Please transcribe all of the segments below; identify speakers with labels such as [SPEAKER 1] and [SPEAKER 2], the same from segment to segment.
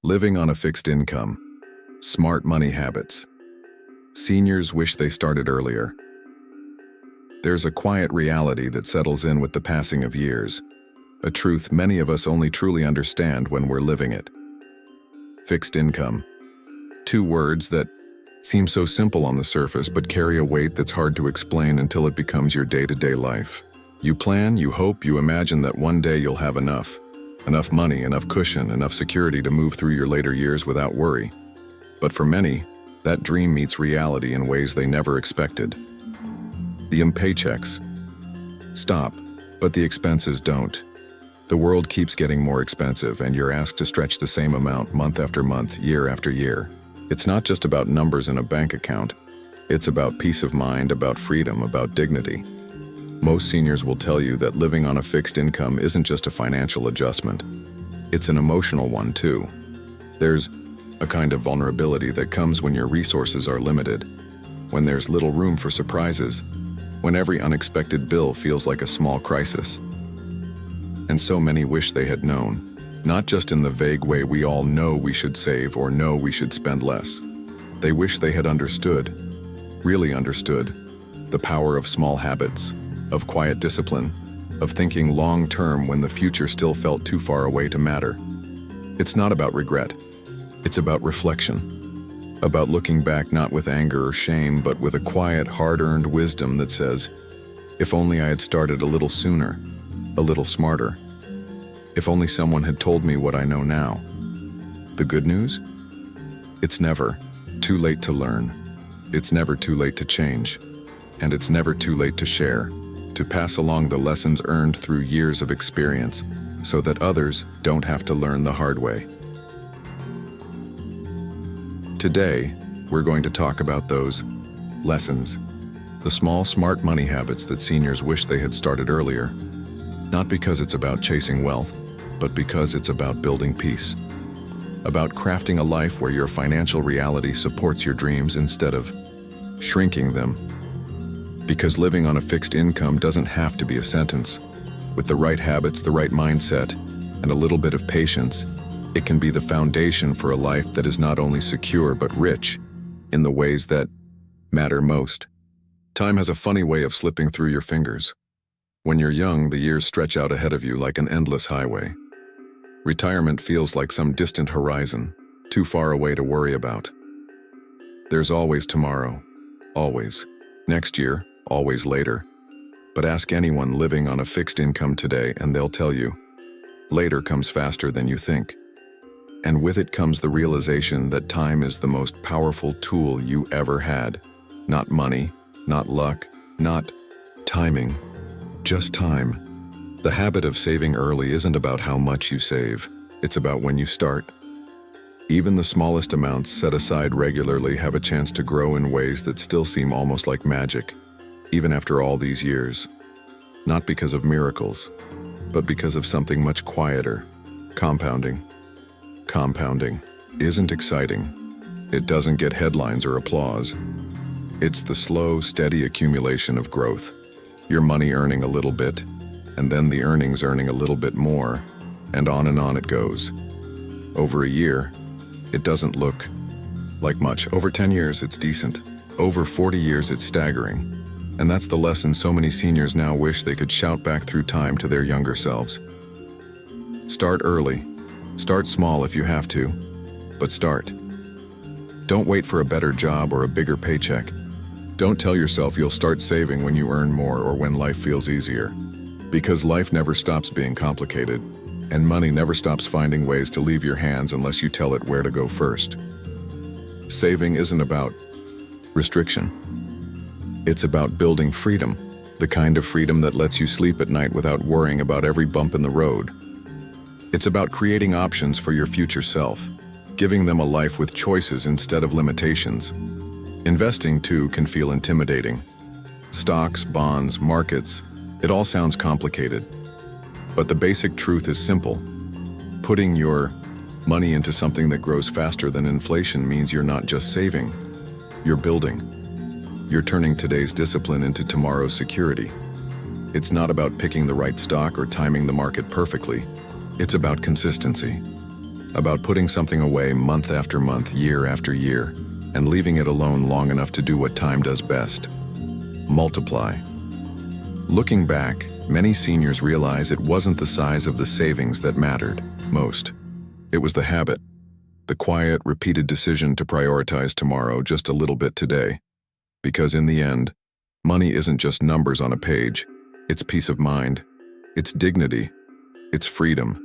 [SPEAKER 1] Living on a fixed income. Smart money habits. Seniors wish they started earlier. There's a quiet reality that settles in with the passing of years, a truth many of us only truly understand when we're living it. Fixed income. Two words that seem so simple on the surface but carry a weight that's hard to explain until it becomes your day-to-day life. You plan, you hope, you imagine that one day you'll have enough money, enough cushion, enough security to move through your later years without worry. But for many, that dream meets reality in ways they never expected. The paychecks stop, but the expenses don't. The world keeps getting more expensive, and you're asked to stretch the same amount month after month, year after year. It's not just about numbers in a bank account. It's about peace of mind, about freedom, about dignity. Most seniors will tell you that living on a fixed income isn't just a financial adjustment. It's an emotional one, too. There's a kind of vulnerability that comes when your resources are limited, when there's little room for surprises, when every unexpected bill feels like a small crisis. And so many wish they had known, not just in the vague way we all know we should save or know we should spend less. They wish they had understood, really understood, the power of small habits, of quiet discipline, of thinking long-term when the future still felt too far away to matter. It's not about regret. It's about reflection, about looking back not with anger or shame, but with a quiet, hard-earned wisdom that says, if only I had started a little sooner, a little smarter. If only someone had told me what I know now. The good news? It's never too late to learn. It's never too late to change. And it's never too late to share, to pass along the lessons earned through years of experience, so that others don't have to learn the hard way. Today, we're going to talk about those lessons, the small, smart money habits that seniors wish they had started earlier, not because it's about chasing wealth, but because it's about building peace, about crafting a life where your financial reality supports your dreams instead of shrinking them. Because living on a fixed income doesn't have to be a sentence. With the right habits, the right mindset, and a little bit of patience, it can be the foundation for a life that is not only secure but rich in the ways that matter most. Time has a funny way of slipping through your fingers. When you're young, the years stretch out ahead of you like an endless highway. Retirement feels like some distant horizon, too far away to worry about. There's always tomorrow, always. Next year, always later. But ask anyone living on a fixed income today and they'll tell you, later comes faster than you think. And with it comes the realization that time is the most powerful tool you ever had. Not money, not luck, not timing, just time. The habit of saving early isn't about how much you save, it's about when you start. Even the smallest amounts set aside regularly have a chance to grow in ways that still seem almost like magic, even after all these years. Not because of miracles, but because of something much quieter, compounding. Compounding isn't exciting. It doesn't get headlines or applause. It's the slow, steady accumulation of growth. Your money earning a little bit, and then the earnings earning a little bit more, and on it goes. Over a year, it doesn't look like much. Over 10 years, it's decent. Over 40 years, it's staggering. And that's the lesson so many seniors now wish they could shout back through time to their younger selves. Start early. Start small if you have to, but start. Don't wait for a better job or a bigger paycheck. Don't tell yourself you'll start saving when you earn more or when life feels easier. Because life never stops being complicated, and money never stops finding ways to leave your hands unless you tell it where to go first. Saving isn't about restriction. It's about building freedom, the kind of freedom that lets you sleep at night without worrying about every bump in the road. It's about creating options for your future self, giving them a life with choices instead of limitations. Investing, too, can feel intimidating. Stocks, bonds, markets, it all sounds complicated. But the basic truth is simple. Putting your money into something that grows faster than inflation means you're not just saving, you're building. You're turning today's discipline into tomorrow's security. It's not about picking the right stock or timing the market perfectly. It's about consistency. about putting something away month after month, year after year, and leaving it alone long enough to do what time does best: multiply. Looking back, many seniors realize it wasn't the size of the savings that mattered most. It was the habit, the quiet, repeated decision to prioritize tomorrow just a little bit today. Because in the end, money isn't just numbers on a page. It's peace of mind, it's dignity, it's freedom.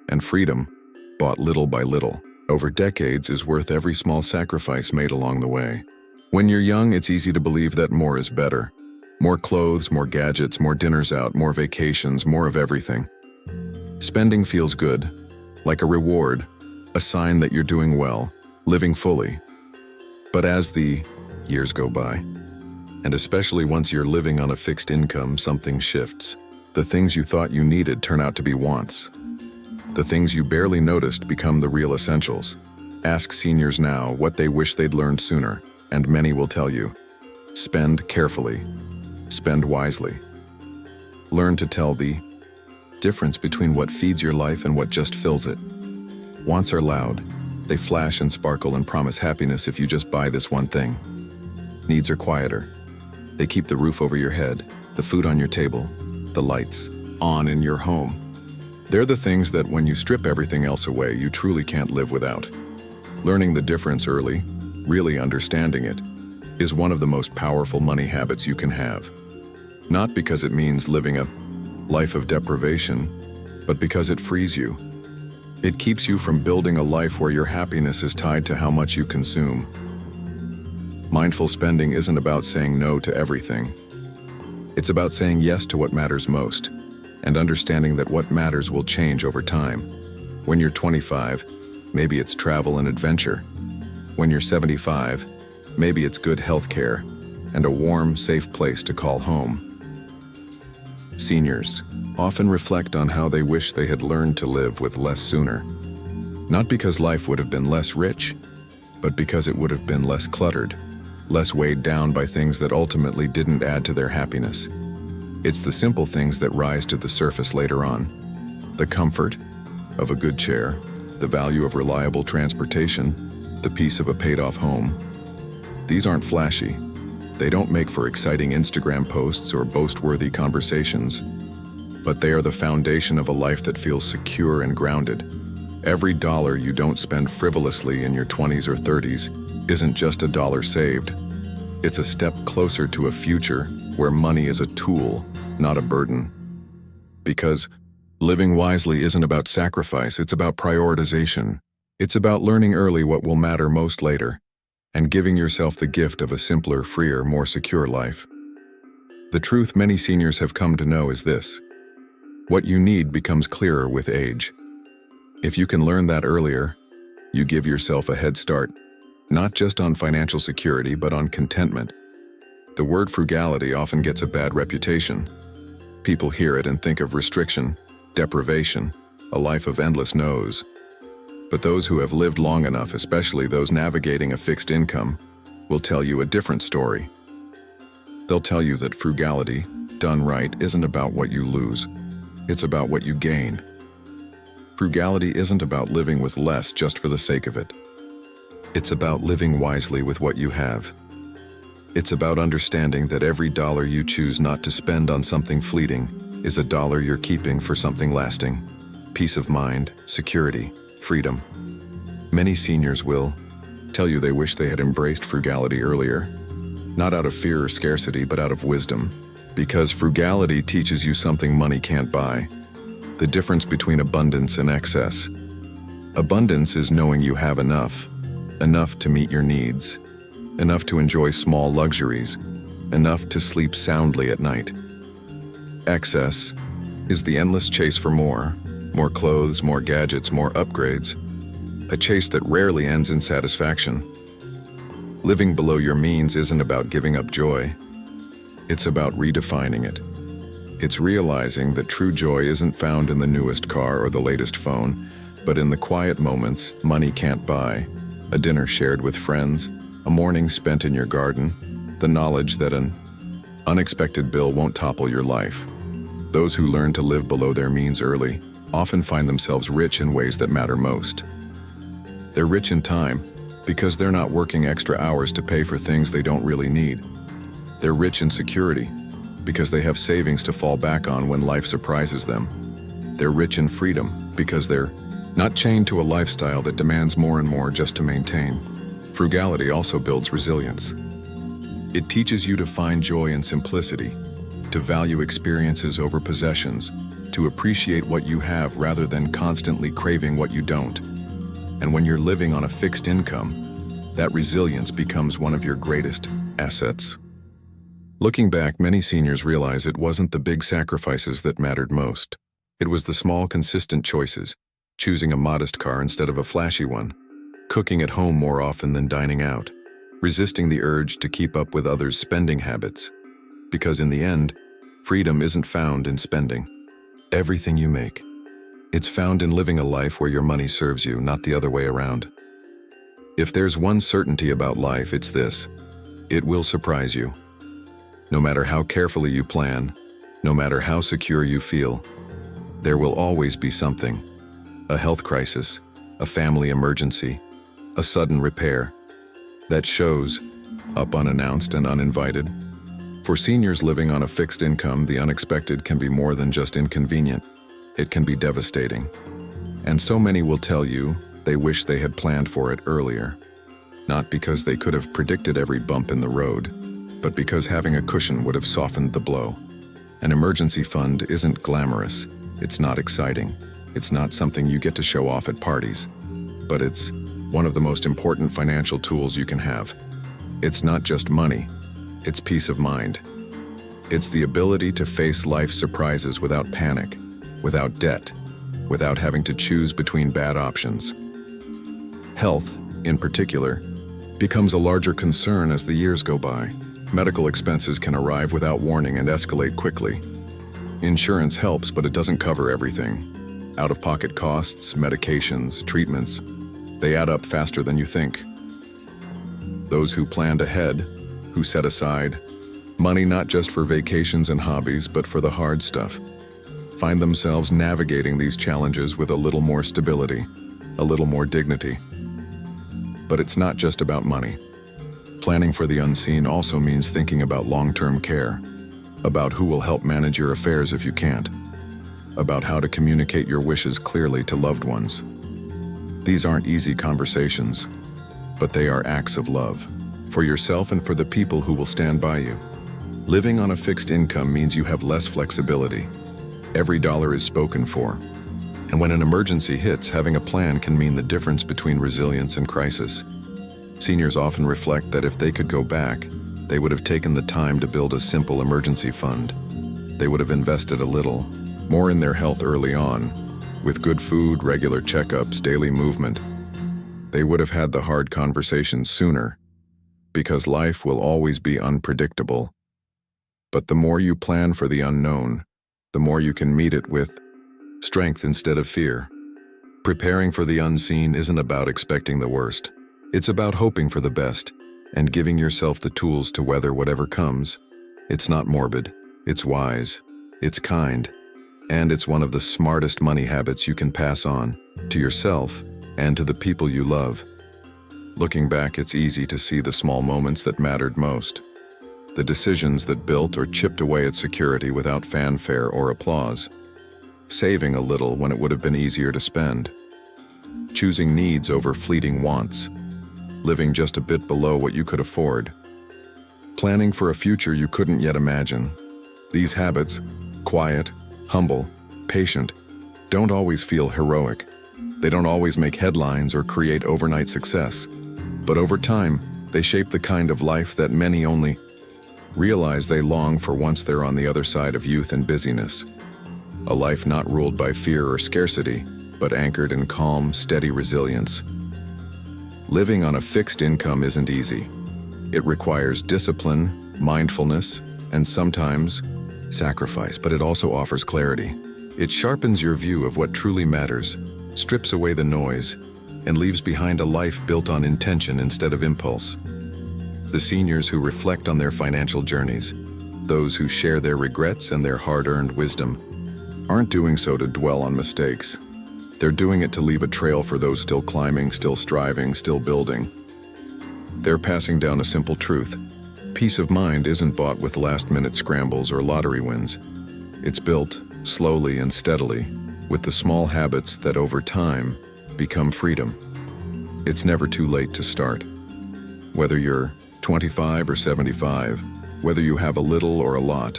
[SPEAKER 1] And freedom, bought little by little, over decades, is worth every small sacrifice made along the way. When you're young, it's easy to believe that more is better. More clothes, more gadgets, more dinners out, more vacations, more of everything. Spending feels good, like a reward, a sign that you're doing well, living fully. But as the years go by, and especially once you're living on a fixed income, something shifts. The things you thought you needed turn out to be wants. The things you barely noticed become the real essentials. Ask seniors now what they wish they'd learned sooner, and many will tell you: spend carefully, spend wisely. Learn to tell the difference between what feeds your life and what just fills it. Wants are loud. They flash and sparkle and promise happiness if you just buy this one thing. Needs are quieter. They keep the roof over your head, the food on your table, the lights on in your home. They're the things that when you strip everything else away, you truly can't live without. Learning the difference early, really understanding it, is one of the most powerful money habits you can have. Not because it means living a life of deprivation, but because it frees you. It keeps you from building a life where your happiness is tied to how much you consume. Mindful spending isn't about saying no to everything. It's about saying yes to what matters most, and understanding that what matters will change over time. When you're 25, maybe it's travel and adventure. When you're 75, maybe it's good health care and a warm, safe place to call home. Seniors often reflect on how they wish they had learned to live with less sooner. Not because life would have been less rich, but because it would have been less cluttered, less weighed down by things that ultimately didn't add to their happiness. It's the simple things that rise to the surface later on. The comfort of a good chair, the value of reliable transportation, the peace of a paid-off home. These aren't flashy. They don't make for exciting Instagram posts or boast-worthy conversations, but they are the foundation of a life that feels secure and grounded. Every dollar you don't spend frivolously in your 20s or 30s isn't just a dollar saved. It's a step closer to a future where money is a tool, not a burden. Because living wisely isn't about sacrifice, it's about prioritization. It's about learning early what will matter most later, and giving yourself the gift of a simpler, freer, more secure life. The truth many seniors have come to know is this: what you need becomes clearer with age. If you can learn that earlier, you give yourself a head start, not just on financial security, but on contentment. The word frugality often gets a bad reputation. People hear it and think of restriction, deprivation, a life of endless no's. But those who have lived long enough, especially those navigating a fixed income, will tell you a different story. They'll tell you that frugality, done right, isn't about what you lose. It's about what you gain. Frugality isn't about living with less just for the sake of it. It's about living wisely with what you have. It's about understanding that every dollar you choose not to spend on something fleeting is a dollar you're keeping for something lasting. Peace of mind, security, freedom. Many seniors will tell you they wish they had embraced frugality earlier, not out of fear or scarcity, but out of wisdom. Because frugality teaches you something money can't buy: the difference between abundance and excess. Abundance is knowing you have enough to meet your needs, enough to enjoy small luxuries, enough to sleep soundly at night. Excess is the endless chase for more clothes, more gadgets, more upgrades, a chase that rarely ends in satisfaction. Living below your means isn't about giving up joy. It's about redefining it. It's realizing that true joy isn't found in the newest car or the latest phone, but in the quiet moments money can't buy: a dinner shared with friends, a morning spent in your garden, the knowledge that an unexpected bill won't topple your life. Those who learn to live below their means early often find themselves rich in ways that matter most. They're rich in time because they're not working extra hours to pay for things they don't really need. They're rich in security because they have savings to fall back on when life surprises them. They're rich in freedom because they're not chained to a lifestyle that demands more and more just to maintain. Frugality also builds resilience. It teaches you to find joy in simplicity, to value experiences over possessions, to appreciate what you have rather than constantly craving what you don't. And when you're living on a fixed income, that resilience becomes one of your greatest assets. Looking back, many seniors realize it wasn't the big sacrifices that mattered most. It was the small, consistent choices, choosing a modest car instead of a flashy one, cooking at home more often than dining out, resisting the urge to keep up with others' spending habits. Because in the end, freedom isn't found in spending everything you make. It's found in living a life where your money serves you, not the other way around. If there's one certainty about life, it's this: it will surprise you. No matter how carefully you plan, no matter how secure you feel, there will always be something: a health crisis, a family emergency, a sudden repair that shows up unannounced and uninvited. For seniors living on a fixed income, the unexpected can be more than just inconvenient. It can be devastating. And so many will tell you they wish they had planned for it earlier. Not because they could have predicted every bump in the road, but because having a cushion would have softened the blow. An emergency fund isn't glamorous. It's not exciting. It's not something you get to show off at parties. But it's one of the most important financial tools you can have. It's not just money. It's peace of mind. It's the ability to face life's surprises without panic, without debt, without having to choose between bad options. Health, in particular, becomes a larger concern as the years go by. Medical expenses can arrive without warning and escalate quickly. Insurance helps, but it doesn't cover everything. Out-of-pocket costs, medications, treatments, they add up faster than you think. Those who planned ahead, who set aside money not just for vacations and hobbies, but for the hard stuff, find themselves navigating these challenges with a little more stability, a little more dignity. But it's not just about money. Planning for the unseen also means thinking about long-term care, about who will help manage your affairs if you can't, about how to communicate your wishes clearly to loved ones. These aren't easy conversations, but they are acts of love, for yourself and for the people who will stand by you. Living on a fixed income means you have less flexibility. Every dollar is spoken for. And when an emergency hits, having a plan can mean the difference between resilience and crisis. Seniors often reflect that if they could go back, they would have taken the time to build a simple emergency fund. They would have invested a little more in their health early on, with good food, regular checkups, daily movement. They would have had the hard conversations sooner, because life will always be unpredictable. But the more you plan for the unknown, the more you can meet it with strength instead of fear. Preparing for the unseen isn't about expecting the worst. It's about hoping for the best and giving yourself the tools to weather whatever comes. It's not morbid, it's wise, it's kind, and it's one of the smartest money habits you can pass on to yourself and to the people you love. Looking back, it's easy to see the small moments that mattered most, the decisions that built or chipped away at security without fanfare or applause, saving a little when it would have been easier to spend, choosing needs over fleeting wants, living just a bit below what you could afford, planning for a future you couldn't yet imagine. These habits, quiet, humble, patient, don't always feel heroic. They don't always make headlines or create overnight success. But over time, they shape the kind of life that many only realize they long for once they're on the other side of youth and busyness. A life not ruled by fear or scarcity, but anchored in calm, steady resilience. Living on a fixed income isn't easy. It requires discipline, mindfulness, and sometimes sacrifice, but it also offers clarity. It sharpens your view of what truly matters, strips away the noise, and leaves behind a life built on intention instead of impulse. The seniors who reflect on their financial journeys, those who share their regrets and their hard-earned wisdom, aren't doing so to dwell on mistakes. They're doing it to leave a trail for those still climbing, still striving, still building. They're passing down a simple truth. Peace of mind isn't bought with last-minute scrambles or lottery wins. It's built, slowly and steadily, with the small habits that over time become freedom. It's never too late to start. Whether you're 25 or 75, whether you have a little or a lot,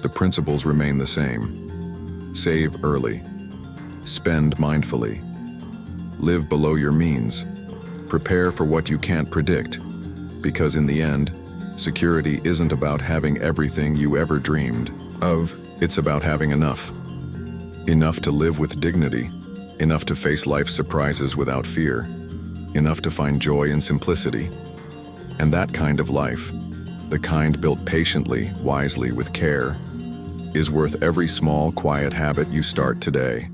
[SPEAKER 1] the principles remain the same. Save early. Spend mindfully. Live below your means. Prepare for what you can't predict, because in the end, security isn't about having everything you ever dreamed of. It's about having enough. Enough to live with dignity, enough to face life's surprises without fear, enough to find joy in simplicity. And that kind of life, the kind built patiently, wisely, with care, is worth every small, quiet habit you start today.